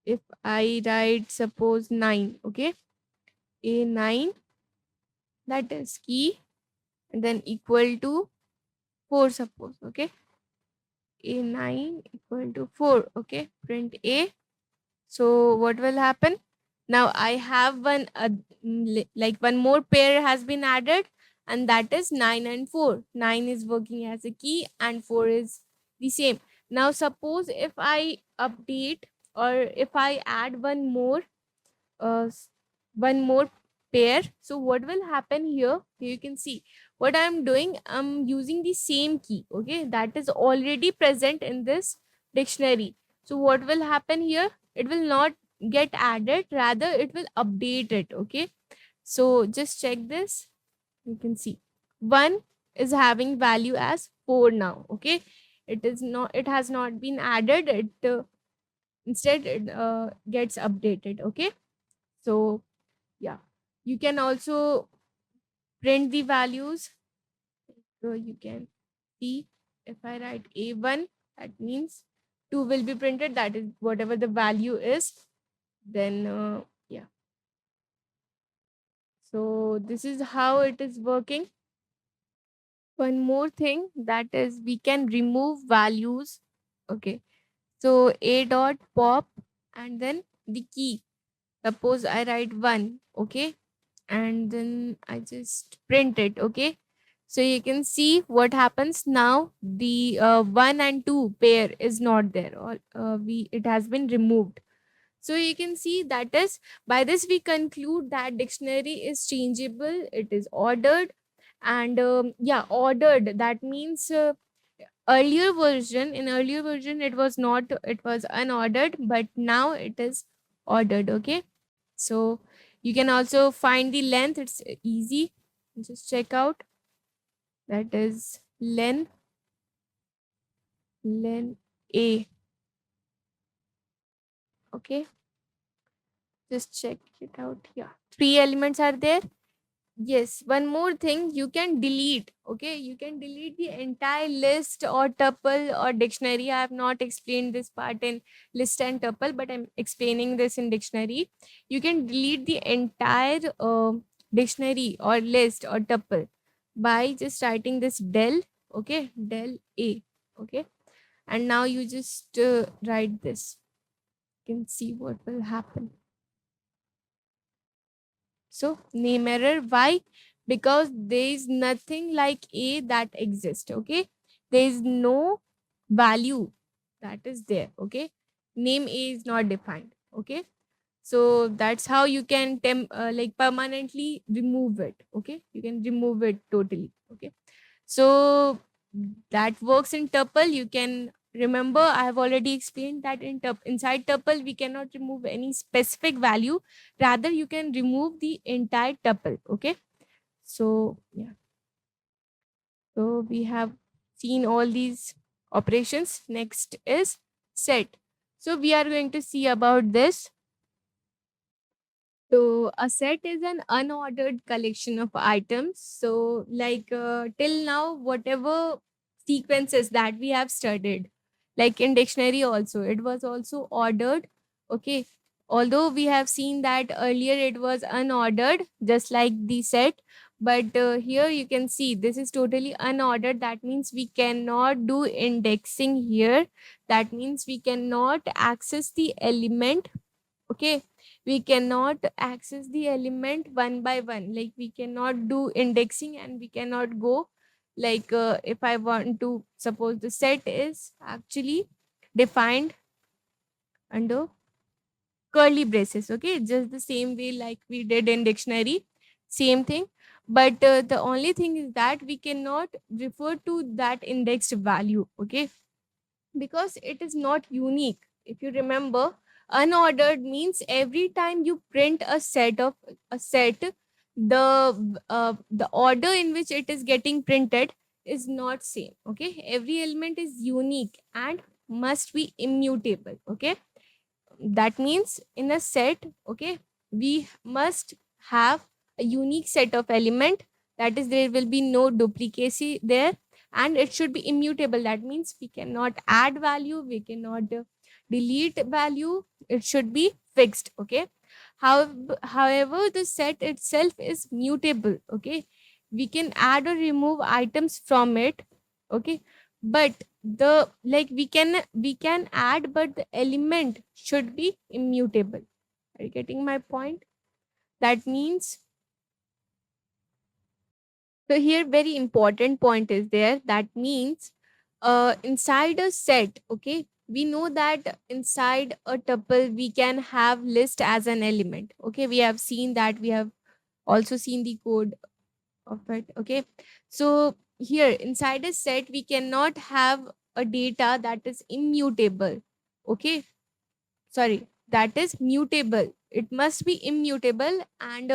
if I write suppose 9. Okay, a9, that is key, and then equal to 4 suppose. Okay, a9 equal to 4. Okay, print a. So what will happen now? I have like one more pair has been added, and that is 9 and 4. 9 is working as a key and 4 is the same. Now suppose if I update or if I add uh, s- one more pair. So what will happen here? You can see what I'm doing. I'm using the same key. Okay, that is already present in this dictionary. So what will happen here? It will not get added, rather it will update it. Okay, so just check this. You can see 1 is having value as 4 now. Okay, it has not been added. Instead it gets updated. Okay, so yeah, you can also print the values. So you can see if I write a1, that means 2 will be printed, that is whatever the value is. Then yeah, so this is how it is working. One more thing, that is we can remove values. Okay, so a dot pop and then the key. Suppose I write 1. Okay, and then I just print it. Okay, so you can see what happens now. The 1 and 2 pair is not there, or we it has been removed. So you can see that is by this we conclude that dictionary is changeable, it is ordered, and yeah, ordered, that means earlier version it was not, it was unordered, but now it is ordered. Okay, so you can also find the length. It's easy. Just check out. That is len a. Okay, just check it out. Yeah, 3 elements are there. Yes, one more thing, you can delete. Okay, you can delete the entire list or tuple or dictionary. I have not explained this part in list and tuple, but I'm explaining this in dictionary. You can delete the entire dictionary or list or tuple by just writing this del. Okay, del a. Okay, and now you just write this. You can see what will happen. So name error. Why? Because there is nothing like a that exists. Okay, there is no value that is there. Okay, name a is not defined. Okay, so that's how you can like permanently remove it. Okay, you can remove it totally. Okay, so that works in tuple. You can remember I have already explained that inside tuple we cannot remove any specific value. Rather, you can remove the entire tuple. Okay, so yeah, so we have seen all these operations. Next is set. So we are going to see about this. So a set is an unordered collection of items. So like till now, whatever sequences that we have studied, like in dictionary also, it was also ordered. Okay. Although we have seen that earlier it was unordered, just like the set. But here you can see this is totally unordered. That means we cannot do indexing here. That means we cannot access the element. Okay, we cannot access the element one by one, like we cannot do indexing and we cannot go like if I want to suppose the set is actually defined under curly braces. Okay, just the same way like we did in dictionary, same thing. But the only thing is that we cannot refer to that indexed value. Okay, because it is not unique. If you remember, unordered means every time you print a set, the order in which it is getting printed is not same. Okay, every element is unique and must be immutable. Okay, that means in a set, okay, we must have a unique set of element, that is there will be no duplicacy there, and it should be immutable. That means we cannot add value, we cannot delete value, it should be fixed. Okay, however the set itself is mutable. Okay, we can add or remove items from it. Okay, but the like we can add, but the element should be immutable. Are you getting my point? That means, so here very important point is there. That means inside a set, okay, we know that inside a tuple we can have list as an element. Okay, we have seen that, we have also seen the code of it. Okay, so here inside a set we cannot have a data that is immutable. Okay, sorry, that is mutable, it must be immutable. And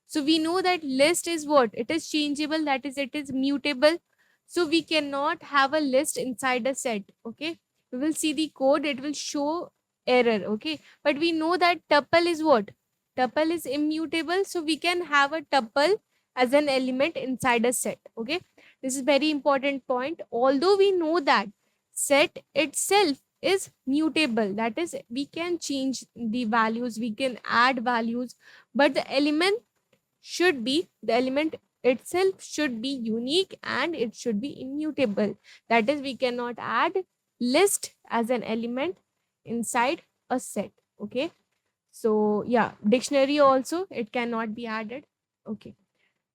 so we know that list is what, it is changeable, that is it is mutable. So we cannot have a list inside a set. Okay, we will see the code, it will show error. Okay, but we know that tuple is what, tuple is immutable, so we can have a tuple as an element inside a set. Okay, this is very important point. Although we know that set itself is mutable, that is we can change the values, we can add values, but the element itself should be unique and it should be immutable. That is we cannot add list as an element inside a set. Okay, so yeah, dictionary also it cannot be added. Okay,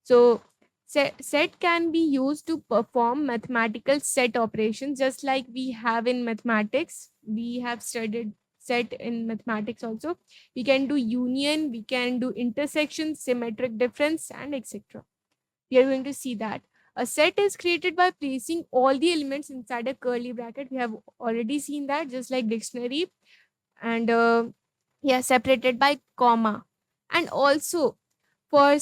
so set can be used to perform mathematical set operations, just like we have in mathematics. We have studied set in mathematics also. We can do union, we can do intersection, symmetric difference, and etc. We are going to see that. A set is created by placing all the elements inside a curly bracket. We have already seen that, just like dictionary. And yeah, separated by comma. And also for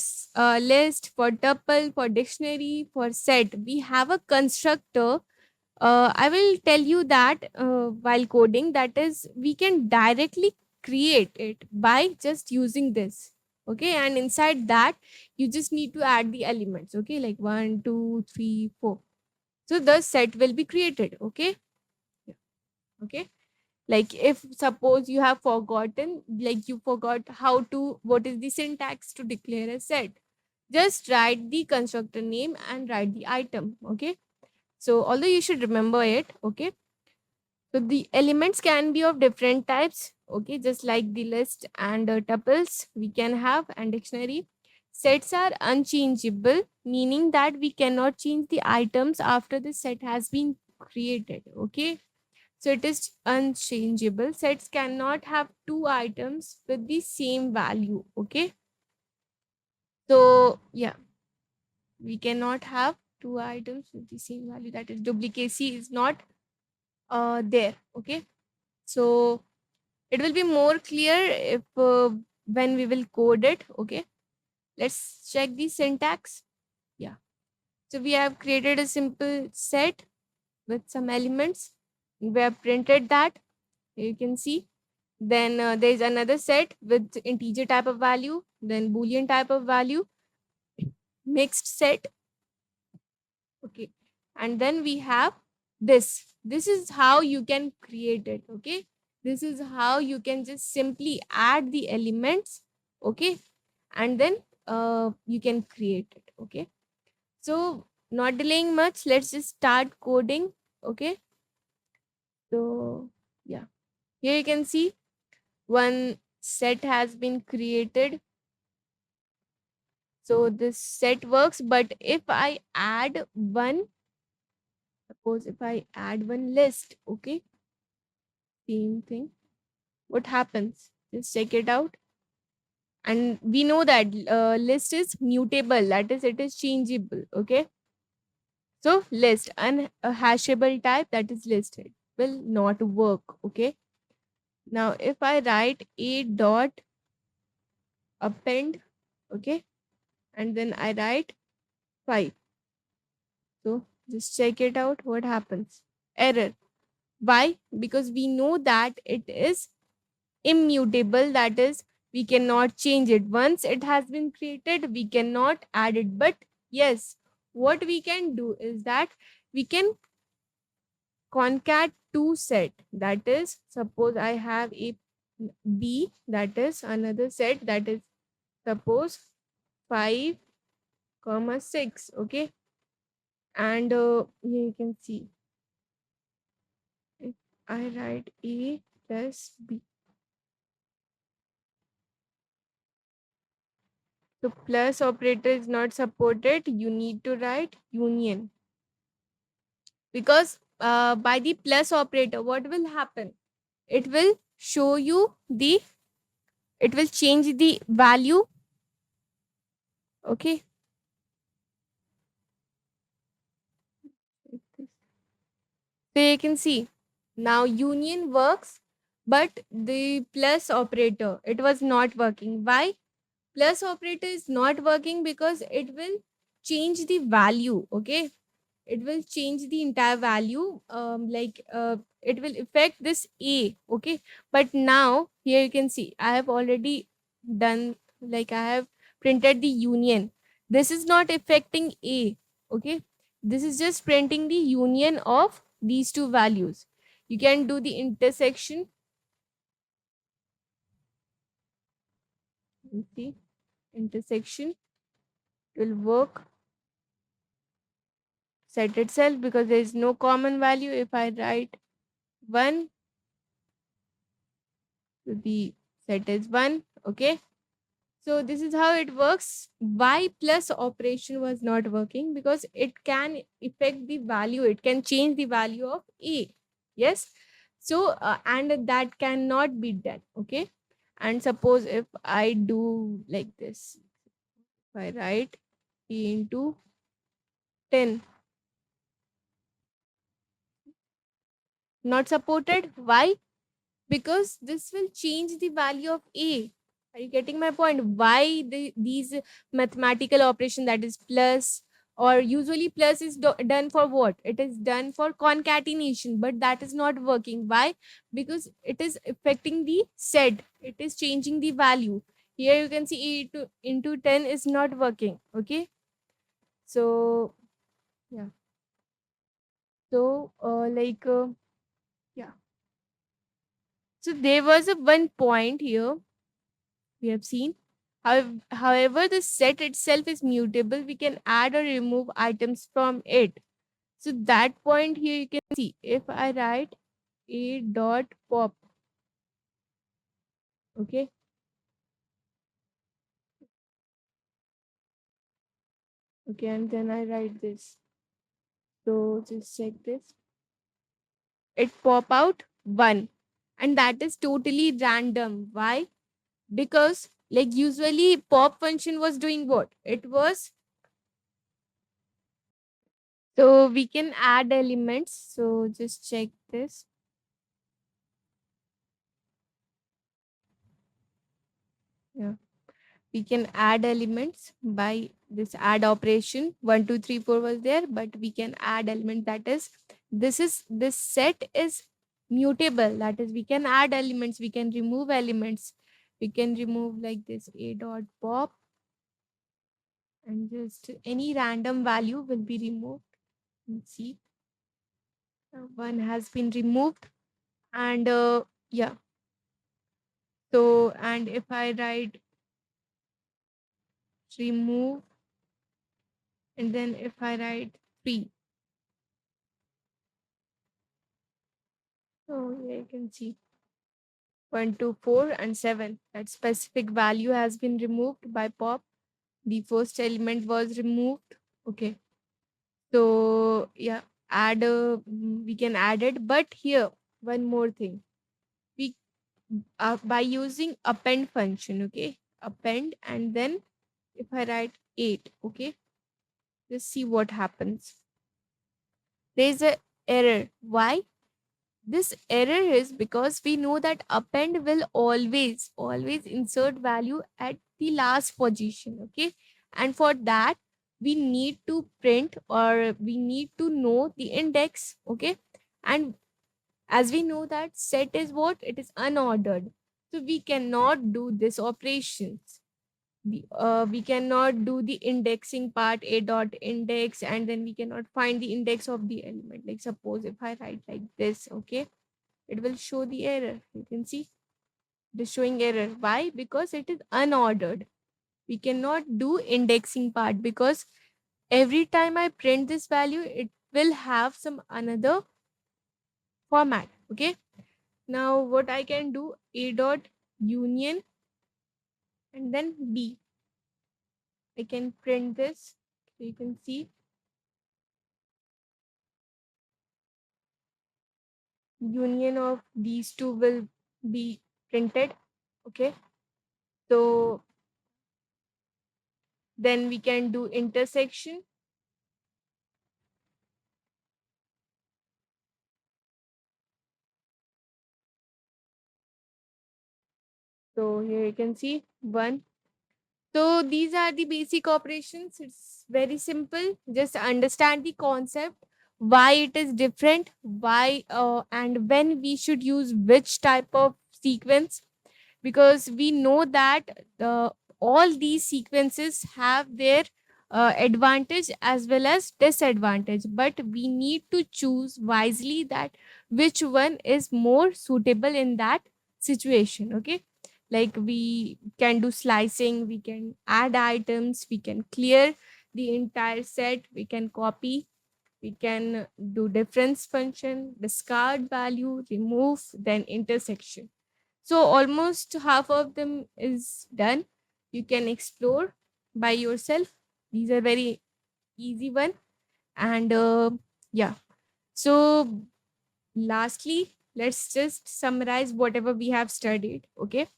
list, for tuple, for dictionary, for set, we have a constructor. I will tell you that while coding, that is, we can directly create it by just using this. Okay, and inside that, you just need to add the elements. Okay, like 1, 2, 3, 4. So the set will be created. Okay, yeah. Okay, like if suppose you have forgotten, like you forgot how to, what is the syntax to declare a set, just write the constructor name and write the item. Okay, so although you should remember it. Okay, so the elements can be of different types. Okay, just like the list and tuples we can have, and dictionary. Sets are unchangeable, meaning that we cannot change the items after the set has been created. Okay, so it is unchangeable. Sets cannot have two items with the same value. Okay. So yeah, we cannot have two items with the same value. That is, duplicacy is not there. Okay. So it will be more clear if when we will code it. Okay. Let's check the syntax. Yeah. So we have created a simple set. with some elements. We have printed that. You can see. Then there is another set with integer type of value, then boolean type of value, mixed set. Okay. And then we have this. This is how you can create it. Okay. This is how you can just simply add the elements. Okay. And then you can create it. Okay. So, not delaying much, let's just start coding. Okay. So, yeah. Here you can see one set has been created. So, this set works. But if I add one, suppose if I add one list, okay, same thing, what happens? Just check it out. And we know that list is mutable, that is, it is changeable. Okay. So, list, unhashable type, that is listed, will not work. Okay. Now, if I write a dot append, okay, and then I write 5. So, just check it out. What happens? Error. Why? Because we know that it is immutable, that is, we cannot change it. Once it has been created, we cannot add it. But yes, what we can do is that we can concat two set. That is, suppose I have a b, that is another set, that is suppose 5 comma 6. Okay. And here you can see if I write a plus b. So plus operator is not supported. You need to write union, because by the plus operator, what will happen? It will show you the, it will change the value. Okay. So you can see now union works, but the plus operator, it was not working. Why? Plus operator is not working because it will change the value. Okay. It will change the entire value, it will affect this a. Okay. But now here you can see I have already done, like I have printed the union. This is not affecting a. Okay. This is just printing the union of these two values. You can do the intersection. You see, intersection will work, set itself, because there is no common value. If I write 1, so the set is 1. Okay. So this is how it works. Why plus operation was not working? Because it can affect the value. It can change the value of a. Yes. So and that cannot be done. Okay. And suppose if I do like this, if I write a into 10, not supported. Why? Because this will change the value of a. Are you getting my point? Why these mathematical operation, that is plus, or usually plus is done for what? It is done for concatenation, but that is not working. Why? Because it is affecting the set, it is changing the value. Here you can see a to into 10 is not working. Okay. So yeah. So yeah. So there was a one point here we have seen. However, the set itself is mutable. We can add or remove items from it. So that point here you can see if I write a dot pop. Okay. Okay. And then I write this. So just check this. It pop out 1. And that is totally random. Why? Because like usually pop function was doing what? It was, so we can add elements. So just check this. Yeah. We can add elements by this add operation. 1 2 3 4 was there, but we can add element, that is This set is mutable. That is, we can add elements, we can remove elements. We can remove like this a dot pop, and just any random value will be removed. Let's see, one has been removed. And yeah, so and if I write remove, and then if I write 3, so yeah, you can see 1, 2, 4, and 7. That specific value has been removed by pop. The first element was removed. Okay. So yeah, we can add it. But here, one more thing. We by using append function, okay? Append, and then if I write 8, okay? Just see what happens. There is a error. Why? This error is because we know that append will always insert value at the last position, okay? And for that, we need to print, or we need to know the index, okay? And as we know that set is what? It is unordered. So we cannot do this operations. We cannot do the indexing part, a dot index, and then we cannot find the index of the element. Like suppose if I write like this, okay, it will show the error. You can see it is showing error. Why? Because it is unordered. We cannot do indexing part, because every time I print this value, it will have some another format. Okay. Now what I can do, a dot union, and then b. I can print this. So you can see union of these two will be printed. Okay. So then we can do intersection. So here you can see 1. So these are the basic operations. It's very simple. Just understand the concept, why it is different, why and when we should use which type of sequence, because we know that all these sequences have their advantage as well as disadvantage, but we need to choose wisely that which one is more suitable in that situation. Okay, like we can do slicing, we can add items, we can clear the entire set, we can copy, we can do difference function, discard value, remove, then intersection. So almost half of them is done. You can explore by yourself. These are very easy one. And yeah. So lastly, let's just summarize whatever we have studied. Okay.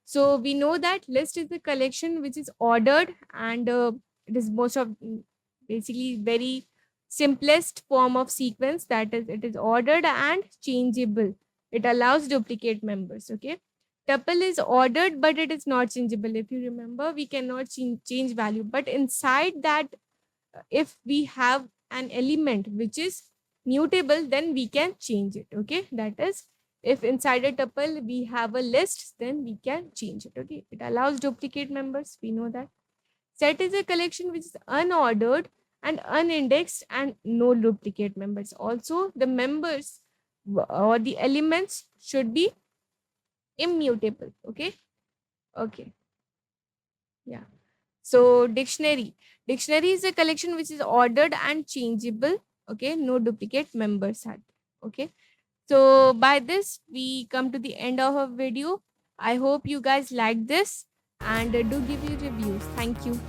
So we know that list is a collection which is ordered, and it is most of basically very simplest form of sequence, that is it is ordered and changeable. It allows duplicate members. Okay. Tuple is ordered but it is not changeable. If you remember, we cannot change value, but inside that, if we have an element which is mutable, then we can change it. Okay, that is, if inside a tuple we have a list, then we can change it. Okay, it allows duplicate members, we know that. Set is a collection which is unordered and unindexed and no duplicate members. Also, the members or the elements should be immutable. Okay. Okay. Yeah. So dictionary is a collection which is ordered and changeable. Okay, no duplicate members had. Okay, so by this we come to the end of our video. I hope you guys like this, and do give your reviews. Thank you.